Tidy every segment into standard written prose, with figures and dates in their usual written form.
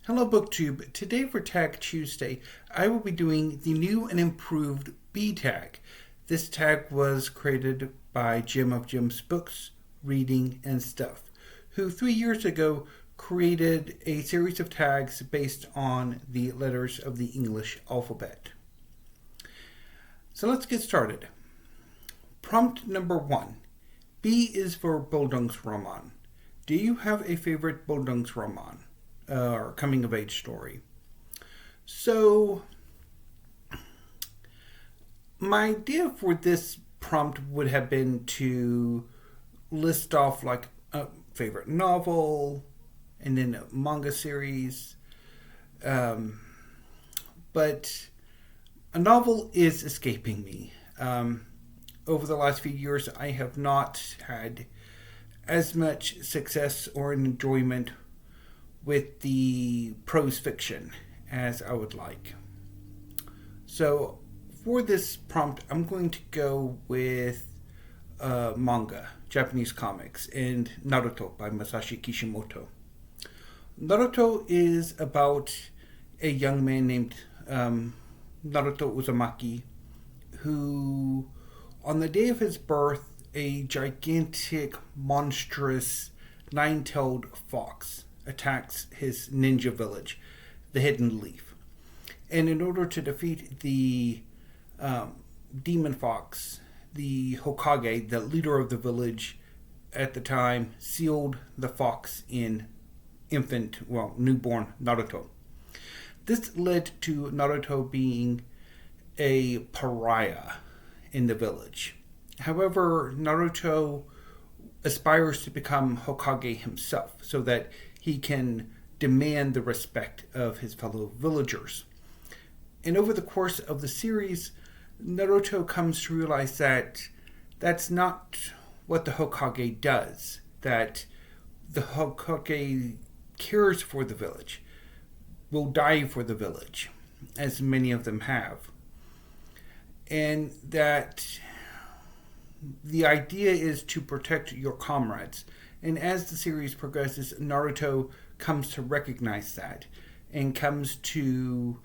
Hello BookTube. Today for Tag Tuesday, I will be doing the new and improved B tag. This tag was created by Jim of Jim's Books, Reading, and Stuff, who 3 years ago created a series of tags based on the letters of the English alphabet. So let's get started. Prompt number 1. B is for Bildungsroman. Do you have a favorite Bildungsroman? Or coming of age story? So, my idea for this prompt would have been to list off like a favorite novel and then a manga series. But a novel is escaping me. Over the last few years, I have not had as much success or enjoyment with the prose fiction as I would like. So for this prompt, I'm going to go with manga, Japanese comics, and Naruto by Masashi Kishimoto. Naruto is about a young man named Naruto Uzumaki, who on the day of his birth, a gigantic, monstrous, nine-tailed fox attacks his ninja village, the Hidden Leaf. And in order to defeat the demon fox, the Hokage, the leader of the village at the time, sealed the fox in newborn Naruto. This led to Naruto being a pariah in the village. However, Naruto aspires to become Hokage himself so that he can demand the respect of his fellow villagers. And over the course of the series, Naruto comes to realize that that's not what the Hokage does, that the Hokage cares for the village, will die for the village, as many of them have. And that the idea is to protect your comrades. And as the series progresses, Naruto comes to recognize that and comes to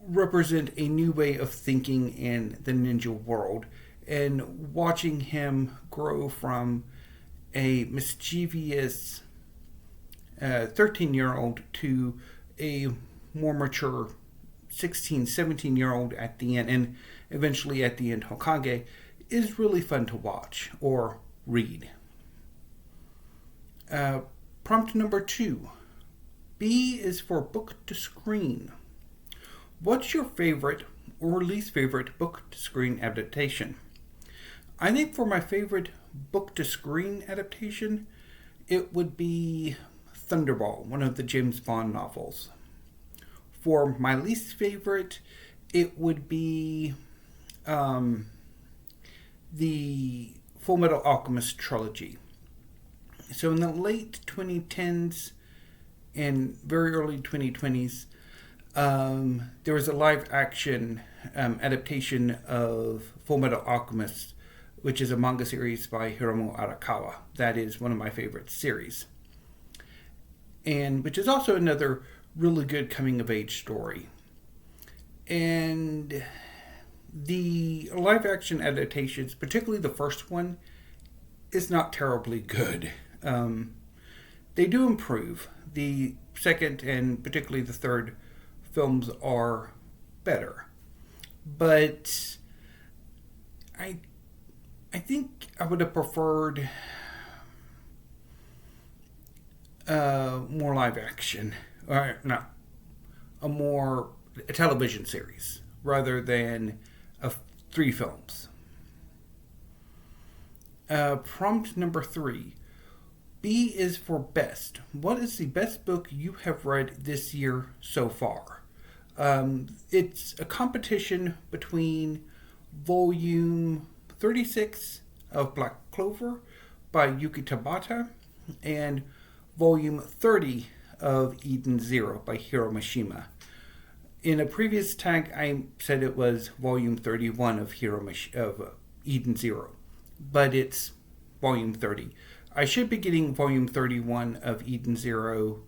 represent a new way of thinking in the ninja world. And watching him grow from a mischievous 13-year-old to a more mature 16, 17-year-old at the end, and eventually at the end Hokage, is really fun to watch or read. Prompt number 2. B is for book to screen. What's your favorite or least favorite book to screen adaptation? I think for my favorite book to screen adaptation, it would be Thunderball, one of the James Bond novels. For my least favorite, it would be the Fullmetal Alchemist trilogy. So in the late 2010s and very early 2020s, there was a live-action adaptation of Fullmetal Alchemist, which is a manga series by Hiromu Arakawa. That is one of my favorite series. And which is also another really good coming-of-age story. And the live-action adaptations, particularly the first one, is not terribly good. They do improve. The second and particularly the third films are better. But I think I would have preferred more live action, or not, a television series rather than 3 films. Prompt number 3. B is for best. What is the best book you have read this year so far? It's a competition between volume 36 of Black Clover by Yuki Tabata and volume 30 of Eden Zero by Hiro Mishima. In a previous tag, I said it was volume 31 of Eden Zero, but it's volume 30. I should be getting volume 31 of Eden Zero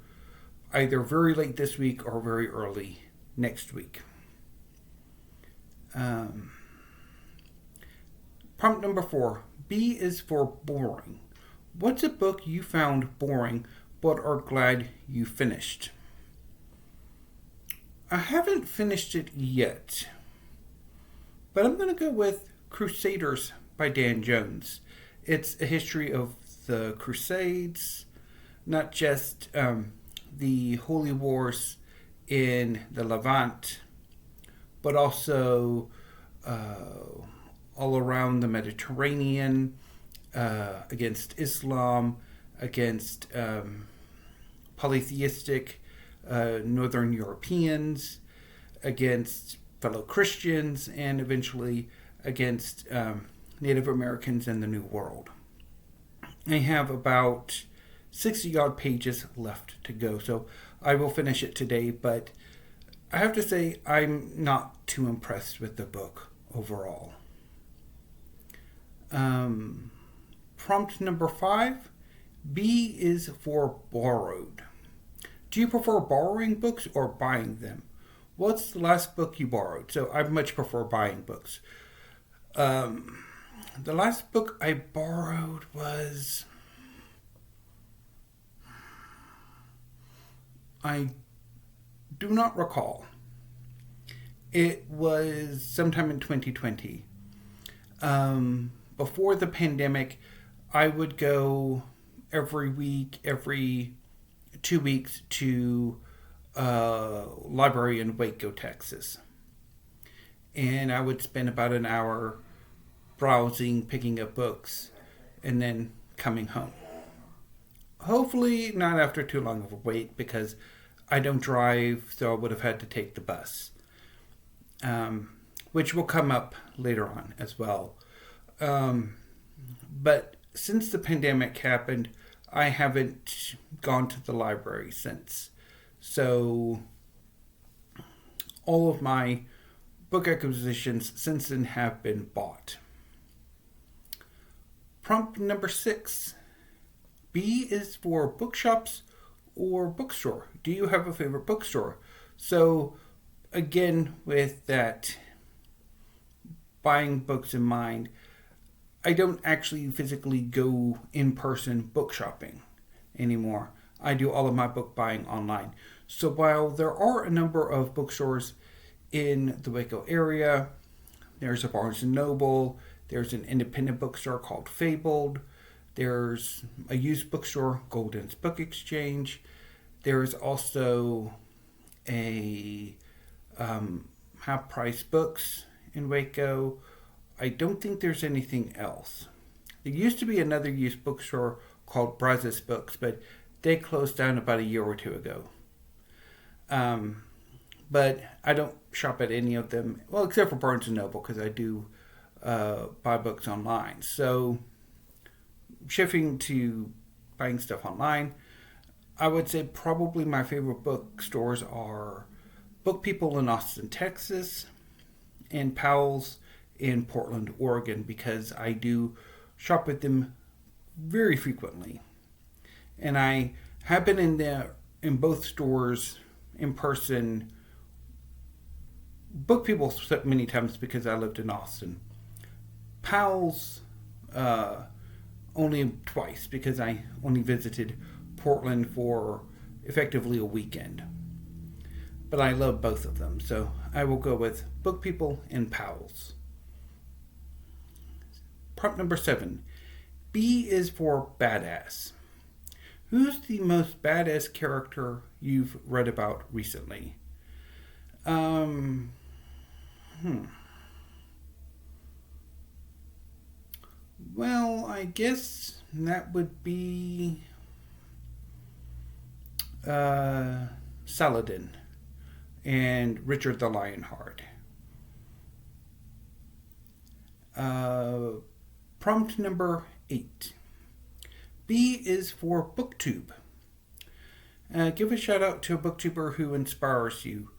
either very late this week or very early next week. Prompt number 4. B is for boring. What's a book you found boring but are glad you finished? I haven't finished it yet, but I'm going to go with Crusaders by Dan Jones. It's a history of the Crusades, not just the holy wars in the Levant, but also all around the Mediterranean, against Islam, against polytheistic Northern Europeans, against fellow Christians, and eventually against Native Americans in the New World. I have about 60 odd pages left to go, so I will finish it today, but I have to say I'm not too impressed with the book overall. Prompt number 5. B is for borrowed. Do you prefer borrowing books or buying them? What's the last book you borrowed? So I much prefer buying books. The last book I borrowed was... I do not recall. It was sometime in 2020. Before the pandemic, I would go every week, every 2 weeks to a library in Waco, Texas. And I would spend about an hour browsing, picking up books, and then coming home. Hopefully not after too long of a wait, because I don't drive, so I would have had to take the bus, which will come up later on as well. But since the pandemic happened, I haven't gone to the library since. So all of my book acquisitions since then have been bought. Prompt number 6. B is for bookshops or bookstore. Do you have a favorite bookstore? So again, with that buying books in mind, I don't actually physically go in person book shopping anymore. I do all of my book buying online. So while there are a number of bookstores in the Waco area, there's a Barnes & Noble, there's an independent bookstore called Fabled, there's a used bookstore, Golden's Book Exchange, there's also a Half Price Books in Waco. I don't think there's anything else. There used to be another used bookstore called Brazos Books, but they closed down about a year or two ago. But I don't shop at any of them, well, except for Barnes & Noble, because I do buy books online. So shifting to buying stuff online, I would say probably my favorite bookstores are Book People in Austin, Texas, and Powell's in Portland, Oregon, because I do shop with them very frequently. And I have been in both stores in person. Book People many times because I lived in Austin. Powell's only twice because I only visited Portland for effectively a weekend. But I love both of them, so I will go with Book People and Powell's. Prompt number 7. B is for badass. Who's the most badass character you've read about recently? Well, I guess that would be Saladin and Richard the Lionheart. Prompt number 8. B is for BookTube. Give a shout out to a booktuber who inspires you.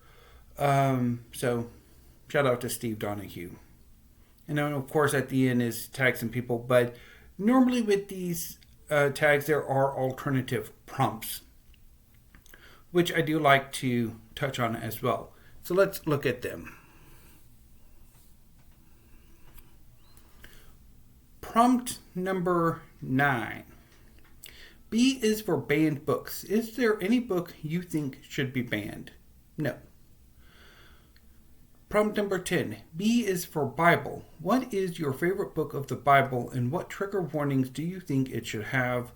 So, shout out to Steve Donahue. And then, of course, at the end is tag some people. But normally with these tags, there are alternative prompts which I do like to touch on as well. So let's look at them. Prompt number 9. B is for banned books. Is there any book you think should be banned? No. Prompt number 10. B is for Bible. What is your favorite book of the Bible and what trigger warnings do you think it should have?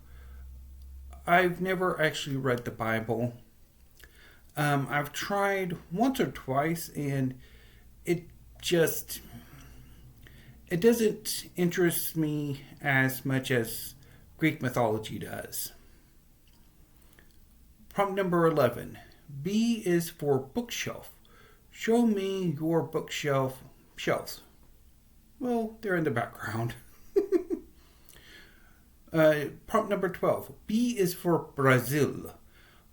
I've never actually read the Bible. I've tried once or twice and it doesn't interest me as much as Greek mythology does. Prompt number 11. B is for bookshelf. Show me your bookshelf shelves. Well, they're in the background. Prompt number 12. B is for Brazil.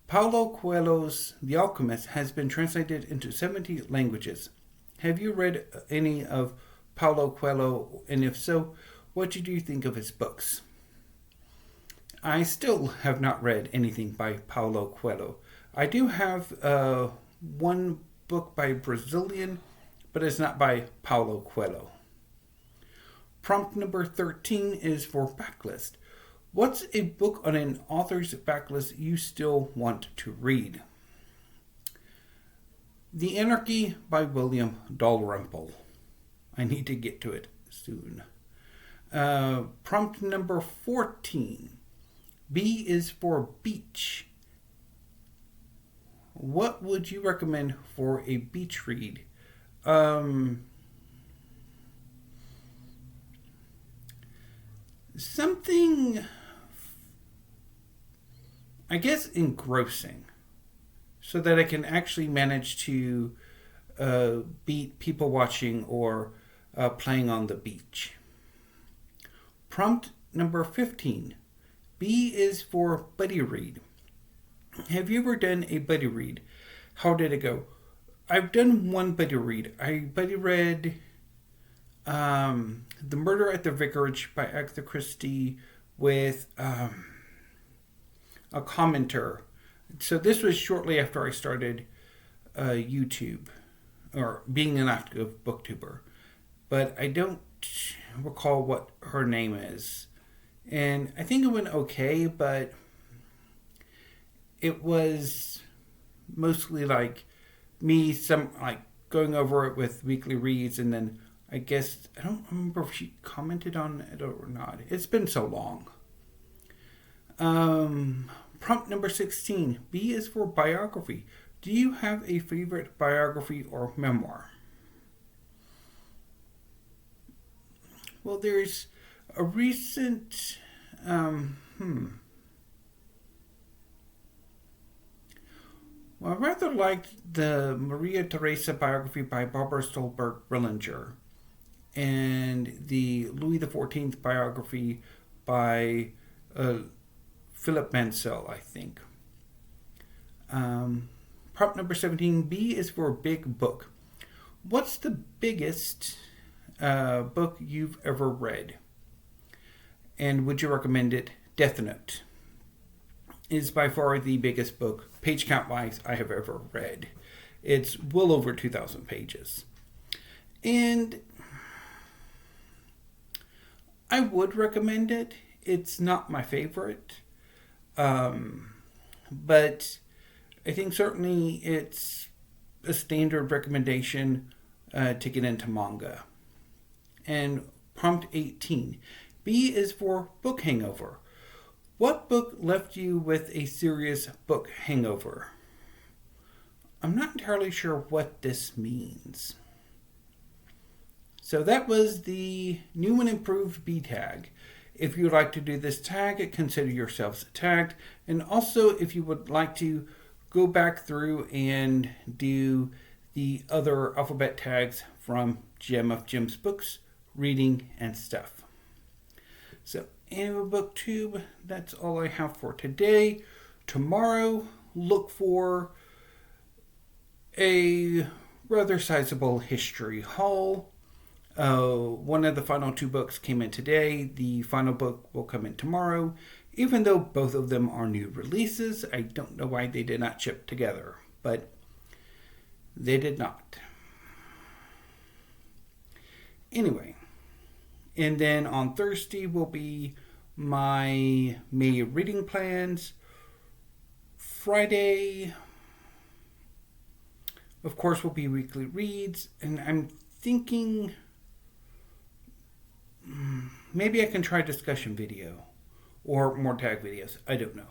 Paulo Coelho's The Alchemist has been translated into 70 languages. Have you read any of Paulo Coelho? And if so, what did you think of his books? I still have not read anything by Paulo Coelho. I do have one book by a Brazilian, but it's not by Paulo Coelho. Prompt number 13 is for backlist. What's a book on an author's backlist you still want to read? The Anarchy by William Dalrymple. I need to get to it soon. Prompt number 14. B is for beach. What would you recommend for a beach read? Something, I guess, engrossing, so that I can actually manage to beat people watching or playing on the beach. Prompt number 15. B is for buddy read. Have you ever done a buddy read? How did it go? I've done one buddy read. I buddy read The Murder at the Vicarage by Agatha Christie with a commenter. So this was shortly after I started YouTube, or being an active booktuber. But I don't recall what her name is. And I think it went okay, but it was mostly like me going over it with weekly reads, and then I guess I don't remember if she commented on it or not. It's been so long. Prompt number 16. B is for biography. Do you have a favorite biography or memoir? Well, there's a recent Well, I rather liked the Maria Theresa biography by Barbara Stolberg Brillinger and the Louis XIV biography by Philip Mansell, I think. Prompt number 17. B is for big book. What's the biggest book you've ever read? And would you recommend it? Death Note is by far the biggest book, page count wise, I have ever read. It's well over 2,000 pages. And I would recommend it. It's not my favorite. But I think certainly it's a standard recommendation to get into manga. And prompt 18. B is for book hangover. What book left you with a serious book hangover? I'm not entirely sure what this means. So that was the new and improved B tag. If you would like to do this tag, consider yourselves tagged. And also, if you would like to go back through and do the other alphabet tags from Gem of Gems books, reading, and stuff. So, Anime BookTube, that's all I have for today. Tomorrow, look for a rather sizable history haul. One of the final 2 books came in today. The final book will come in tomorrow. Even though both of them are new releases, I don't know why they did not ship together, but they did not. Anyway, and then on Thursday will be my May reading plans. Friday, of course, will be weekly reads, and I'm thinking maybe I can try a discussion video or more tag videos. I don't know.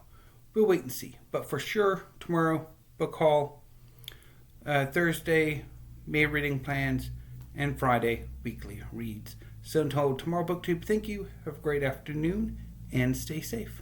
We'll wait and see. But for sure, tomorrow, book haul. Thursday, May reading plans. And Friday, weekly reads. So until tomorrow, BookTube, thank you. Have a great afternoon and stay safe.